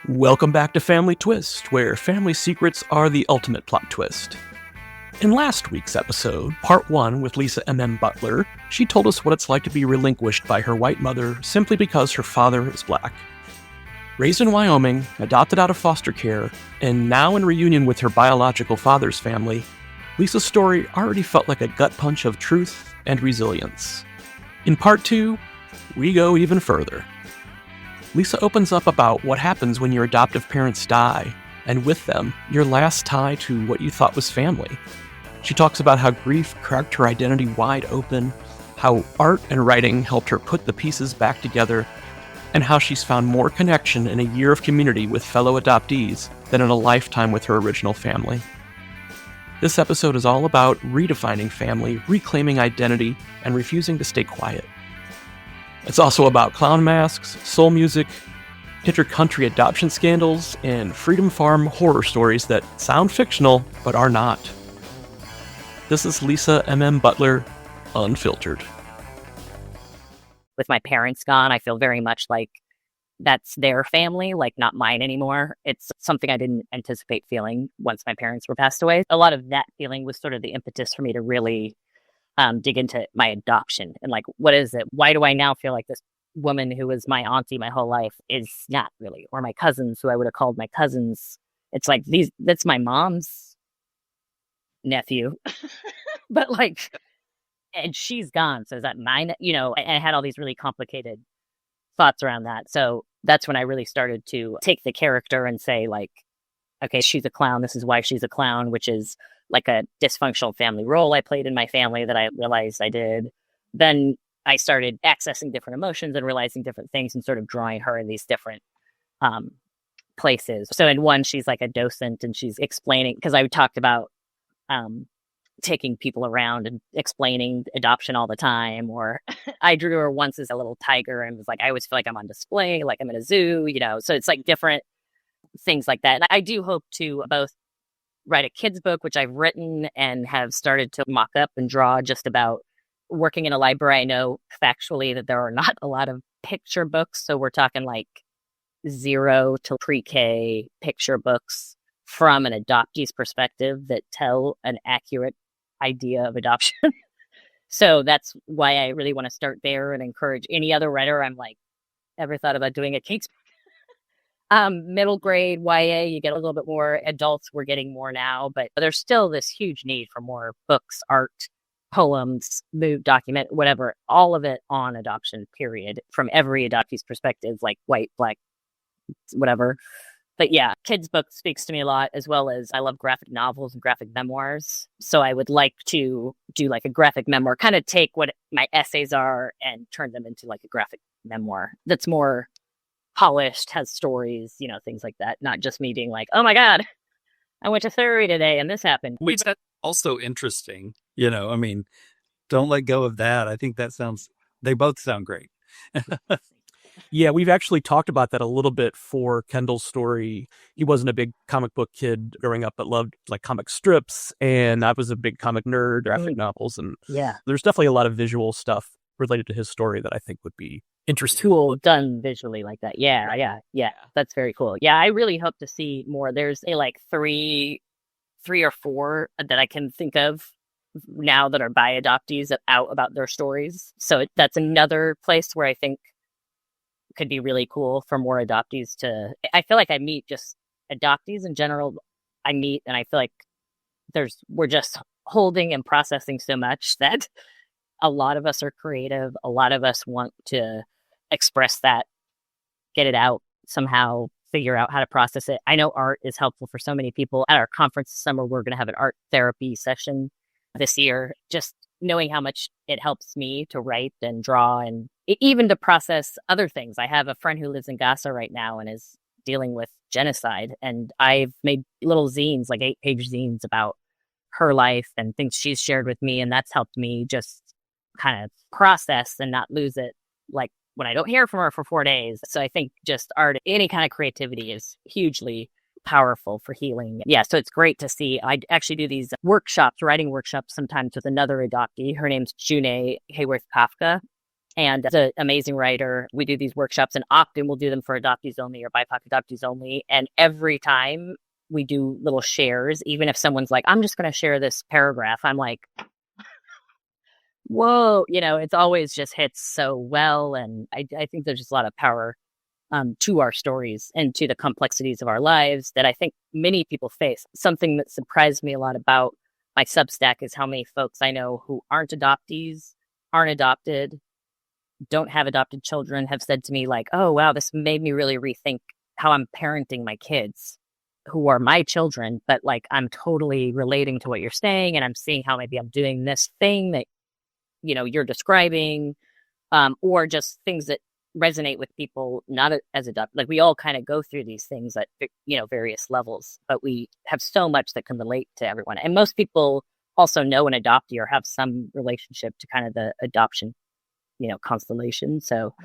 Welcome back to Family Twist, where family secrets are the ultimate plot twist. In last week's episode, part 1 with Lisa MM Butler, she told us what it's like to be relinquished by her white mother simply because her father is black. Raised in Wyoming, adopted out of foster care, and now in reunion with her biological father's family, Lisa's story already felt like a gut punch of truth and resilience. In part 2, we go even further. Lisa opens up about what happens when your adoptive parents die, and with them, your last tie to what you thought was family. She talks about how grief cracked her identity wide open, how art and writing helped her put the pieces back together, and how she's found more connection in a year of community with fellow adoptees than in a lifetime with her original family. This episode is all about redefining family, reclaiming identity, and refusing to stay quiet. It's also about clown masks, soul music, inter-country adoption scandals, and Freedom Farm horror stories that sound fictional but are not. This is Lisa MM Butler, Unfiltered. With my parents gone, I feel very much like that's their family, like not mine anymore. It's something I didn't anticipate feeling once my parents were passed away. A lot of that feeling was sort of the impetus for me to really dig into my adoption and like, what is it? Why do I now feel like this woman who was my auntie my whole life is not really, or my cousins who I would have called my cousins. It's like that's my mom's nephew, but like, and she's gone. So is that mine? And I had all these really complicated thoughts around that. So that's when I really started to take the character and say like, okay, she's a clown. This is why she's a clown, which is like a dysfunctional family role I played in my family that I realized I did. Then I started accessing different emotions and realizing different things and sort of drawing her in these different places. So in one, she's like a docent and she's explaining, because I talked about taking people around and explaining adoption all the time. Or I drew her once as a little tiger and was like, I always feel like I'm on display, like I'm in a zoo, so it's like different things like that. And I do hope to both write a kid's book, which I've written and have started to mock up and draw just about working in a library. I know factually that there are not a lot of picture books. So we're talking like 0 to pre-K picture books from an adoptee's perspective that tell an accurate idea of adoption. So that's why I really want to start there and encourage any other writer. I'm like, ever thought about doing a kid's middle grade YA, you get a little bit more. Adults, we're getting more now, but there's still this huge need for more books, art, poems, document, whatever, all of it on adoption, period, from every adoptee's perspective, like white, black, whatever. But yeah, kids' book speaks to me a lot, as well as I love graphic novels and graphic memoirs. So I would like to do like a graphic memoir, kind of take what my essays are and turn them into like a graphic memoir that's more polished, has stories, things like that. Not just me being like, oh my God, I went to therapy today and this happened. Wait, that's also interesting. Don't let go of that. I think they both sound great. Yeah, we've actually talked about that a little bit for Kendall's story. He wasn't a big comic book kid growing up, but loved like comic strips. And I was a big comic nerd, graphic novels. And yeah, there's definitely a lot of visual stuff related to his story that I think would be interesting. Cool, done visually like that. Yeah. That's very cool. Yeah, I really hope to see more. There's like three or four that I can think of now that are by adoptees out about their stories. So that's another place where I think could be really cool for more adoptees to. I feel like I meet just adoptees in general. And I feel like we're just holding and processing so much that a lot of us are creative. A lot of us want to express that, get it out somehow, figure out how to process it. I know art is helpful for so many people. At our conference this summer, we're going to have an art therapy session this year. Just knowing how much it helps me to write and draw and even to process other things. I have a friend who lives in Gaza right now and is dealing with genocide. And I've made little zines, like 8-page zines about her life and things she's shared with me. And that's helped me just kind of process and not lose it. Like when I don't hear from her for 4 days. So I think just art, any kind of creativity is hugely powerful for healing. Yeah, so it's great to see. I actually do these writing workshops sometimes with another adoptee. Her name's June Hayworth Kafka. and is an amazing writer. We do these workshops, and often we'll do them for adoptees only or BIPOC adoptees only. And every time we do little shares, even if someone's like, I'm just going to share this paragraph, I'm like, whoa, it's always just hits so well. And I think there's just a lot of power to our stories and to the complexities of our lives that I think many people face. Something that surprised me a lot about my Substack is how many folks I know who aren't adoptees, aren't adopted, don't have adopted children, have said to me like, oh, wow, this made me really rethink how I'm parenting my kids who are my children. But like, I'm totally relating to what you're saying. And I'm seeing how maybe I'm doing this thing that, you're describing, or just things that resonate with people not as adopted. Like we all kind of go through these things at, various levels, but we have so much that can relate to everyone. And most people also know an adoptee or have some relationship to kind of the adoption constellation. So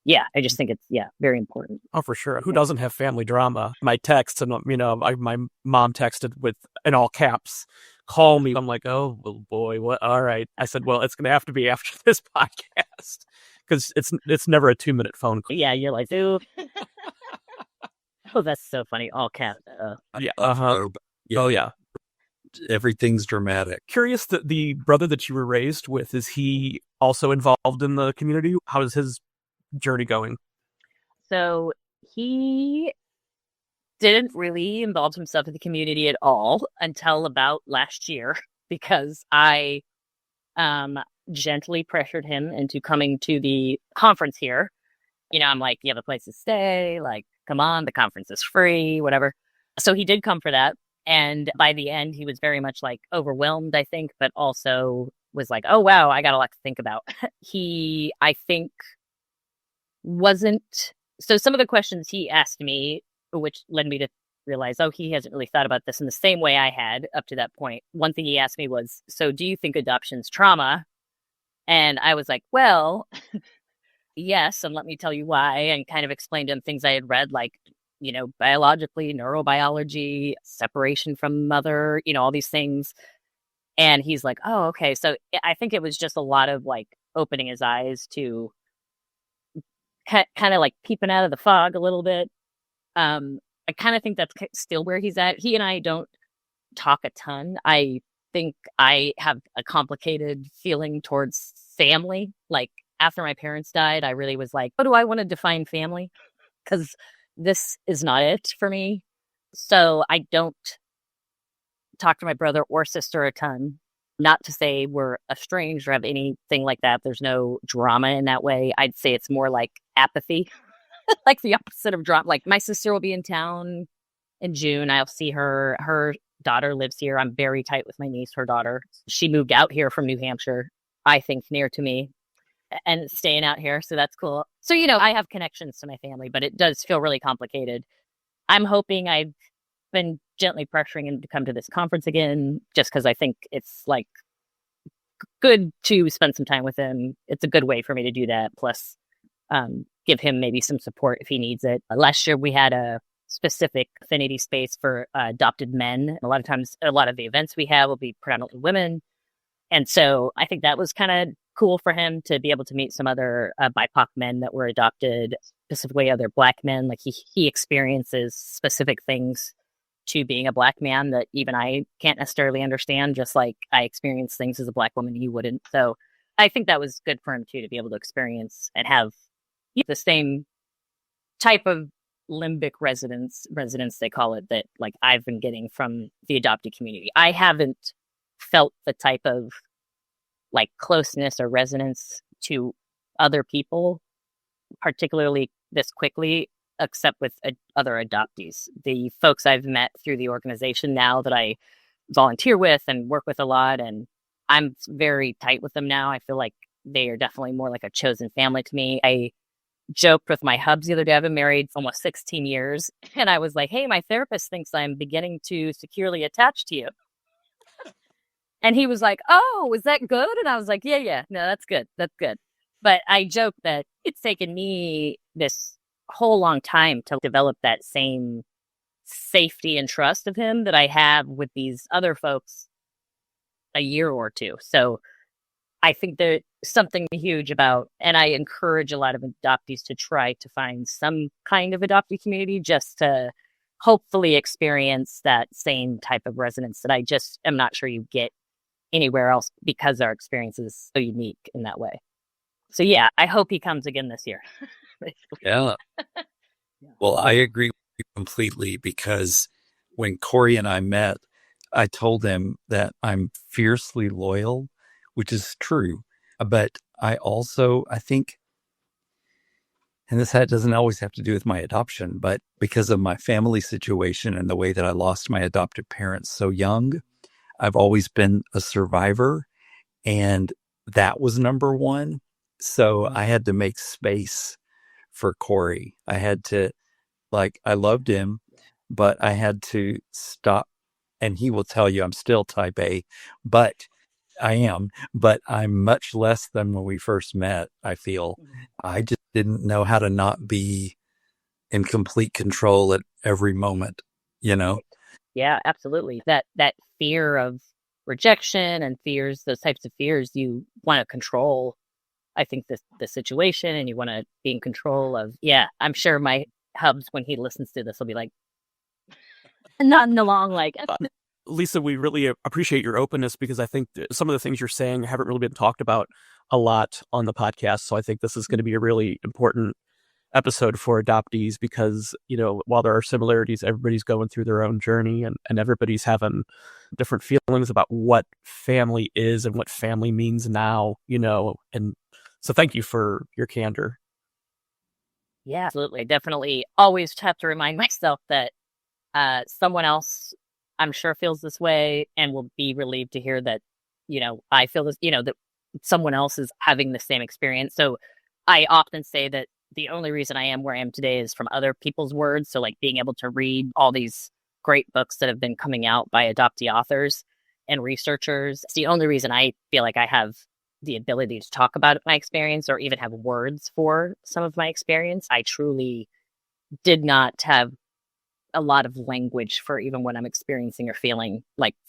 yeah, I just think it's very important. Oh, for sure. Who doesn't have family drama? My text, and my mom texted with in all caps, call me. I'm like, oh well, boy, what? All right. I said, well, it's going to have to be after this podcast because it's never a 2-minute phone call. Yeah, you're like, ooh. Oh, that's so funny. All caps. Yeah. Uh-huh. Oh yeah. Everything's dramatic. Curious that the brother that you were raised with, is he also involved in the community? How is his journey going? So he didn't really involve himself in the community at all until about last year, because I gently pressured him into coming to the conference here. I'm like, you have a place to stay, like, come on, the conference is free, whatever. So he did come for that. And by the end, he was very much like overwhelmed, I think, but also was like, oh, wow, I got a lot to think about. He, I think, wasn't. So some of the questions he asked me, which led me to realize, oh, he hasn't really thought about this in the same way I had up to that point. One thing he asked me was, so do you think adoption's trauma? And I was like, well, yes. And let me tell you why, and kind of explained to him things I had read, like, biologically, neurobiology, separation from mother, all these things. And he's like, oh, okay. So I think it was just a lot of like opening his eyes to kind of like peeping out of the fog a little bit. I kind of think that's still where he's at. He and I don't talk a ton. I think I have a complicated feeling towards family. Like after my parents died, I really was like, what do I want to define family? Because this is not it for me. So I don't talk to my brother or sister a ton. Not to say we're estranged or have anything like that. There's no drama in that way. I'd say it's more like apathy, like the opposite of drama. Like my sister will be in town in June. I'll see her. Her daughter lives here. I'm very tight with my niece, her daughter. She moved out here from New Hampshire, I think near to me, and staying out here. So that's cool. So, I have connections to my family, but it does feel really complicated. I'm hoping I've been gently pressuring him to come to this conference again, just because I think it's like good to spend some time with him. It's a good way for me to do that. Plus, give him maybe some support if he needs it. Last year, we had a specific affinity space for adopted men. A lot of times, a lot of the events we have will be predominantly women. And so I think that was kind of cool for him to be able to meet some other BIPOC men that were adopted, specifically other Black men. Like he experiences specific things to being a Black man that even I can't necessarily understand, just like I experience things as a Black woman you wouldn't. So I think that was good for him too, to be able to experience and have the same type of limbic resonance they call it, that like I've been getting from the adoptee community. I haven't felt the type of like closeness or resonance to other people, particularly this quickly, except with other adoptees. The folks I've met through the organization now that I volunteer with and work with a lot, and I'm very tight with them now. I feel like they are definitely more like a chosen family to me. I joked with my hubs the other day. I've been married almost 16 years. And I was like, hey, my therapist thinks I'm beginning to securely attach to you. And he was like, oh, is that good? And I was like, yeah, no, that's good. That's good. But I joke that it's taken me this whole long time to develop that same safety and trust of him that I have with these other folks a year or two. So I think there's something huge about, and I encourage a lot of adoptees to try to find some kind of adoptee community just to hopefully experience that same type of resonance that I just am not sure you get anywhere else because our experience is so unique in that way. So yeah, I hope he comes again this year. Yeah. Well, I agree with you completely, because when Corey and I met, I told him that I'm fiercely loyal, which is true. But I think, and this doesn't always have to do with my adoption, but because of my family situation and the way that I lost my adoptive parents so young, I've always been a survivor, and that was number one. So I had to make space for Corey. I had to, I loved him, but I had to stop. And he will tell you I'm still type A, but I'm much less than when we first met. I feel I just didn't know how to not be in complete control at every moment, Yeah, absolutely. That fear of rejection and those types of fears, you want to control, I think, the situation, and you want to be in control of, I'm sure my hubs, when he listens to this, will be like, nodding along like, Lisa, we really appreciate your openness, because I think some of the things you're saying haven't really been talked about a lot on the podcast. So I think this is going to be a really important episode for adoptees, because, while there are similarities, everybody's going through their own journey, and everybody's having different feelings about what family is and what family means now, and so thank you for your candor. Yeah, absolutely. I definitely always have to remind myself that someone else, I'm sure, feels this way, and will be relieved to hear that, I feel this, that someone else is having the same experience. So I often say that the only reason I am where I am today is from other people's words. So being able to read all these great books that have been coming out by adoptee authors and researchers. It's the only reason I feel like I have the ability to talk about my experience, or even have words for some of my experience. I truly did not have a lot of language for even what I'm experiencing or feeling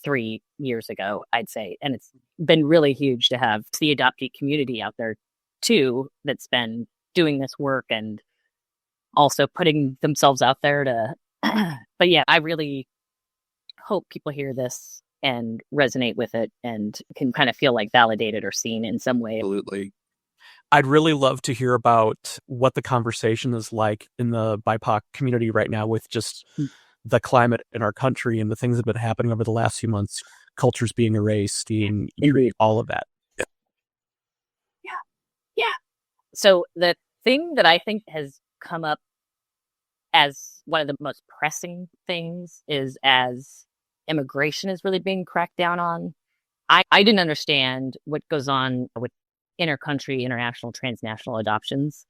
3 years ago, I'd say. And it's been really huge to have the adoptee community out there too, that's been doing this work and also putting themselves out there to, but yeah, I really hope people hear this and resonate with it and can kind of feel validated or seen in some way. Absolutely. I'd really love to hear about what the conversation is like in the BIPOC community right now, with just the climate in our country and the things that have been happening over the last few months, cultures being erased, and all of that. Yeah. So the thing that I think has come up as one of the most pressing things is, as immigration is really being cracked down on, I didn't understand what goes on with intercountry, international, transnational adoptions.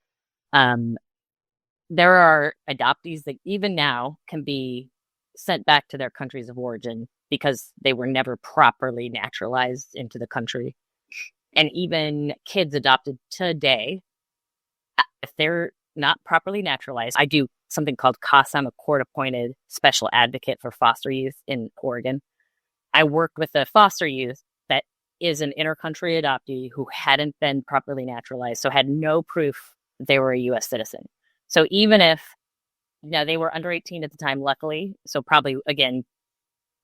There are adoptees that even now can be sent back to their countries of origin because they were never properly naturalized into the country. And even kids adopted today, if they're not properly naturalized, I do something called CASA. I'm a court-appointed special advocate for foster youth in Oregon. I work with a foster youth that is an intercountry adoptee who hadn't been properly naturalized, so had no proof they were a U.S. citizen. So even if they were under 18 at the time, luckily, so probably, again,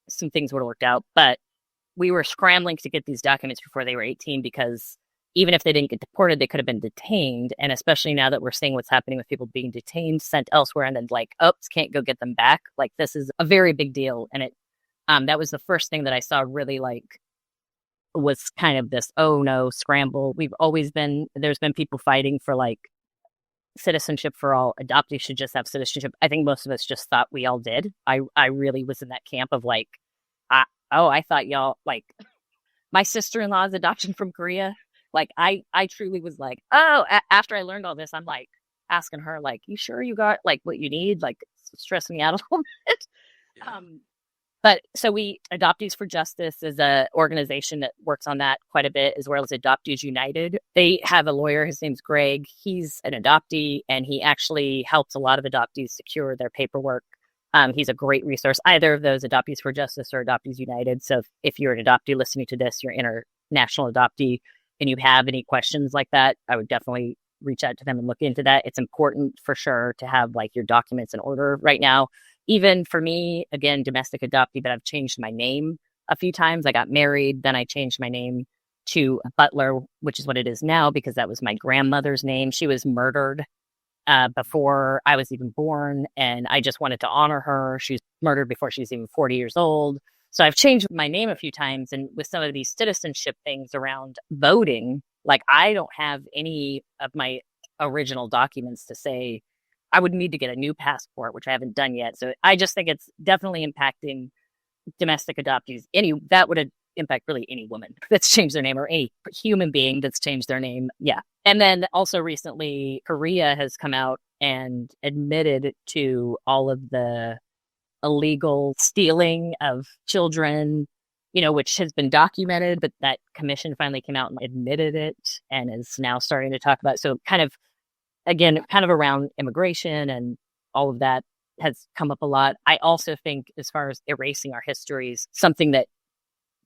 some things would have worked out, but we were scrambling to get these documents before they were 18, because even if they didn't get deported, they could have been detained. And especially now that we're seeing what's happening with people being detained, sent elsewhere, and then oops, can't go get them back. This is a very big deal. And it, that was the first thing that I saw really was kind of this, oh no, scramble. There's been people fighting for citizenship for all. Adoptees should just have citizenship. I think most of us just thought we all did. I really was in that camp of I thought y'all, my sister-in-law's adoption from Korea. I truly was after I learned all this, I'm asking her, you sure you got what you need? Stressing me out a little bit. Yeah. But so Adoptees for Justice is a organization that works on that quite a bit, as well as Adoptees United. They have a lawyer. His name's Greg. He's an adoptee, and he actually helps a lot of adoptees secure their paperwork. He's a great resource, either of those, Adoptees for Justice or Adoptees United. So if you're an adoptee listening to this, you're international adoptee, and you have any questions like that, I would definitely reach out to them and look into that. It's important for sure to have like your documents in order right now. Even for me, again, domestic adoptee, but I've changed my name a few times. I got married, then I changed my name to Butler, which is what it is now because that was my grandmother's name. She was murdered before I was even born, and I just wanted to honor her. She was murdered before she was even 40 years old. So I've changed my name a few times, and with some of these citizenship things around voting, like I don't have any of my original documents to say I would need to get a new passport, which I haven't done yet. So I just think it's definitely impacting domestic adoptees. That would impact really any woman that's changed their name or any human being that's changed their name. Yeah. And then also recently, Korea has come out and admitted to all of the illegal stealing of children, which has been documented, but that commission finally came out and admitted it and is now starting to talk about. So kind of around immigration and all of that has come up a lot. I also think as far as erasing our histories, something that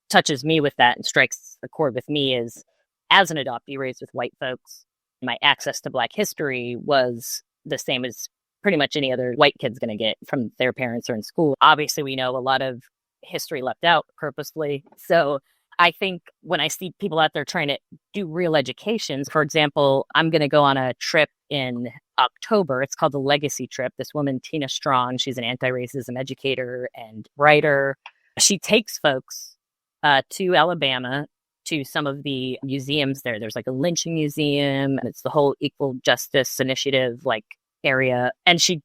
touches me with that and strikes a chord with me is as an adoptee raised with white folks, my access to Black history was the same as pretty much any other white kid's going to get from their parents or in school. Obviously, we know a lot of history left out purposefully. So I think when I see people out there trying to do real education, for example, I'm going to go on a trip in October. It's called the Legacy Trip. This woman, Tina Strong, she's an anti-racism educator and writer. She takes folks to Alabama to some of the museums there. There's like a lynching museum, and it's the whole equal justice initiative like area. And she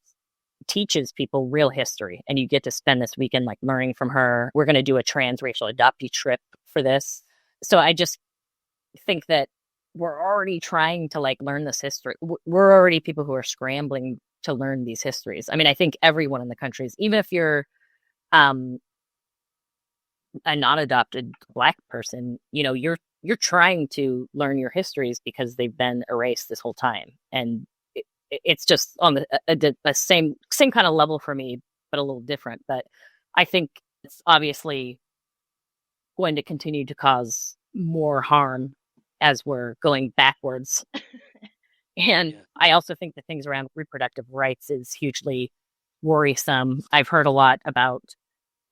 teaches people real history, and you get to spend this weekend like learning from her. We're going to do a transracial adoptee trip for this. So I just think that we're already trying to like learn this history. We're already people who are scrambling to learn these histories. I mean, I think everyone in the country is, even if you're a non-adopted Black person, you're trying to learn your histories because they've been erased this whole time. And it's just on the same kind of level for me, but a little different. But I think it's obviously going to continue to cause more harm as we're going backwards. And I also think the things around reproductive rights is hugely worrisome. I've heard a lot about,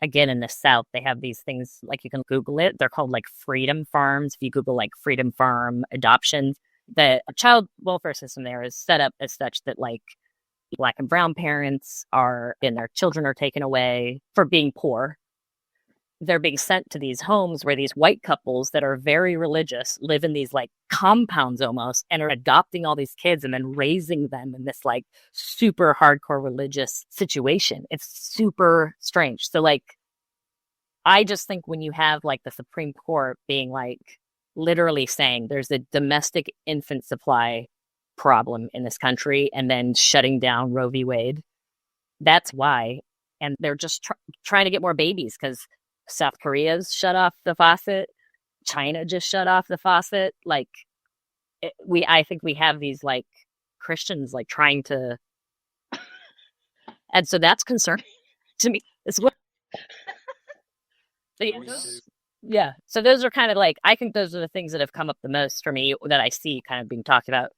again, in the South, they have these things, like you can Google it. They're called like freedom farms. If you Google like freedom farm adoption, the child welfare system there is set up as such that like Black and brown parents and their children are taken away for being poor. They're being sent to these homes where these white couples that are very religious live in these like compounds almost, and are adopting all these kids and then raising them in this like super hardcore religious situation. It's super strange. So like, I just think when you have like the Supreme Court being like literally saying there's a domestic infant supply problem in this country and then shutting down Roe v. Wade, that's why. And they're just trying to get more babies because South Korea's shut off the faucet. China just shut off the faucet. Like I think we have these like Christians like trying to, and so that's concerning to me as well. So those are kind of like, I think those are the things that have come up the most for me that I see kind of being talked about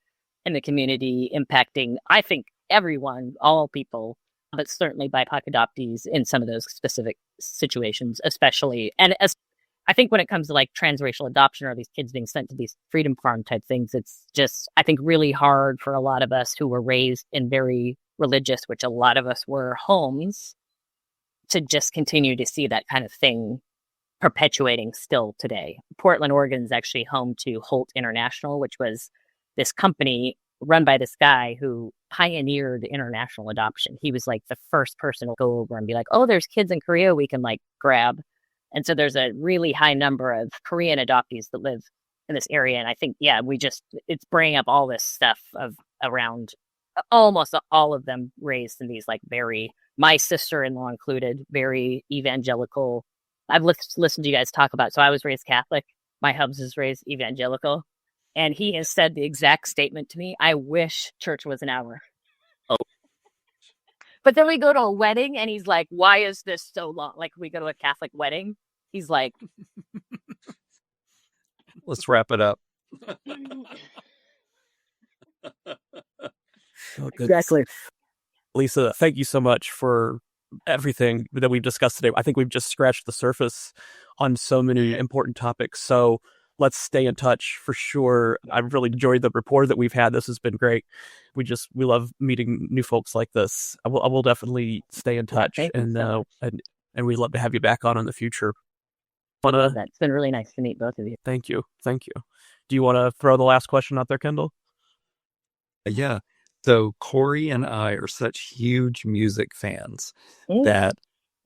in the community, impacting, I think, everyone, all people, but certainly BIPOC adoptees in some of those specific situations, especially. And as I think when it comes to like transracial adoption or these kids being sent to these freedom farm type things, it's just, I think, really hard for a lot of us who were raised in very religious, which a lot of us were, homes, to just continue to see that kind of thing perpetuating still today. Portland, Oregon is actually home to Holt International, which was this company run by this guy who pioneered international adoption. He was like the first person to go over and be like, oh, there's kids in Korea we can like grab. And so there's a really high number of Korean adoptees that live in this area. And I think, it's bringing up all this stuff of around almost all of them raised in these like my sister-in-law included, very evangelical. I've listened to you guys talk about, so I was raised Catholic. My hubs is raised evangelical. And he has said the exact statement to me, I wish church was an hour. Oh. But then we go to a wedding and he's like, why is this so long? Like we go to a Catholic wedding. He's like, let's wrap it up. Oh, goodness. Exactly. Lisa, thank you so much for everything that we've discussed today. I think we've just scratched the surface on so many important topics. So let's stay in touch for sure. I've really enjoyed the rapport that we've had. This has been great. We love meeting new folks like this. I will definitely stay in touch, thank you so much. and we'd love to have you back on in the future. It's been really nice to meet both of you. Thank you. Do you want to throw the last question out there, Kendall? Yeah. So Corey and I are such huge music fans that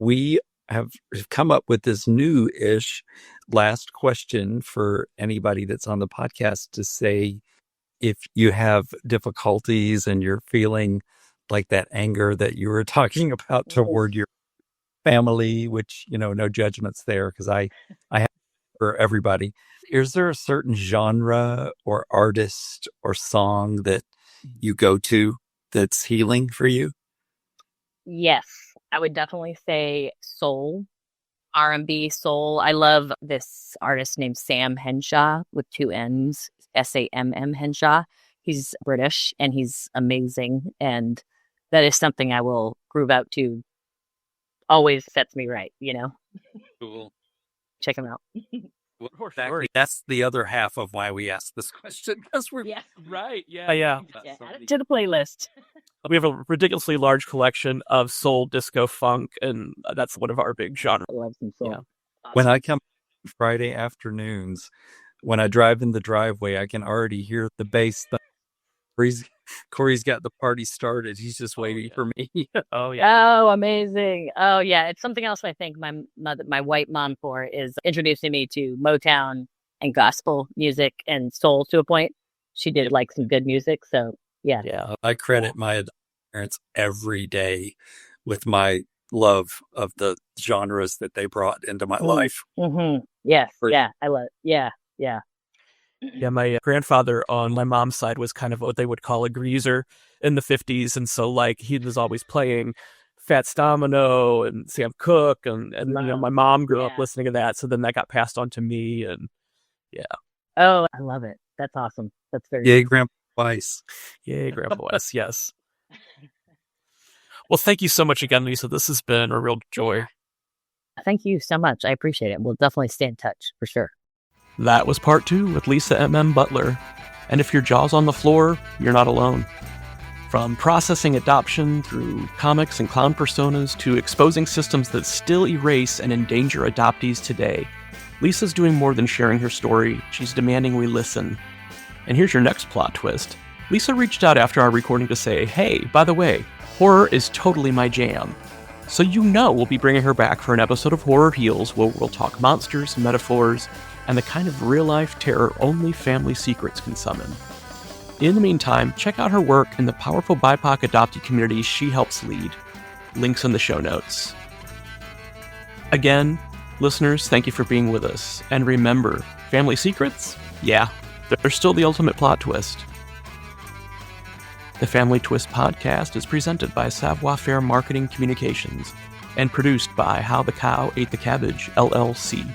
we have come up with this new-ish last question for anybody that's on the podcast to say, if you have difficulties and you're feeling like that anger that you were talking about toward your family, which, no judgments there, because I have for everybody. Is there a certain genre or artist or song that you go to that's healing for you? Yes, I would definitely say soul, R&B soul. I love this artist named Sam Henshaw with 2 N's, SAMM Henshaw. He's British and he's amazing. And that is something I will groove out to. Always sets me right, Cool. Check him out. Well, exactly. That's the other half of why we asked this question, because we're right. Yeah. Add it to the playlist. We have a ridiculously large collection of soul, disco, funk, and that's one of our big genres. I love some soul. Yeah. Awesome. When I come Friday afternoons, when I drive in the driveway, I can already hear the bass. Corey's got the party started. He's just waiting for me. Oh, yeah. Oh, amazing. Oh, yeah. It's something else I thank my white mom for, is introducing me to Motown and gospel music and soul to a point. She did like some good music. So, yeah. Yeah. I credit my parents every day with my love of the genres that they brought into my life. Mm-hmm. Yes. Yeah. I love it. Yeah. Yeah. Yeah, my grandfather on my mom's side was kind of what they would call a greaser in the 50s. And so, he was always playing Fats Domino and Sam Cooke. And my mom grew up listening to that. So then that got passed on to me. And yeah. Oh, I love it. That's awesome. That's very Yay, Grandpa Weiss. Yay, Grandpa Weiss. Yes. Well, thank you so much again, Lisa. This has been a real joy. Thank you so much. I appreciate it. We'll definitely stay in touch for sure. That was part 2 with Lisa MM Butler. And if your jaw's on the floor, you're not alone. From processing adoption through comics and clown personas to exposing systems that still erase and endanger adoptees today, Lisa's doing more than sharing her story. She's demanding we listen. And here's your next plot twist. Lisa reached out after our recording to say, hey, by the way, horror is totally my jam. So we'll be bringing her back for an episode of Horror Heals where we'll talk monsters, metaphors, and the kind of real-life terror only family secrets can summon. In the meantime, check out her work in the powerful BIPOC adoptee community she helps lead. Links in the show notes. Again, listeners, thank you for being with us. And remember, family secrets? Yeah, they're still the ultimate plot twist. The Family Twist podcast is presented by Savoir Faire Marketing Communications and produced by How the Cow Ate the Cabbage, LLC.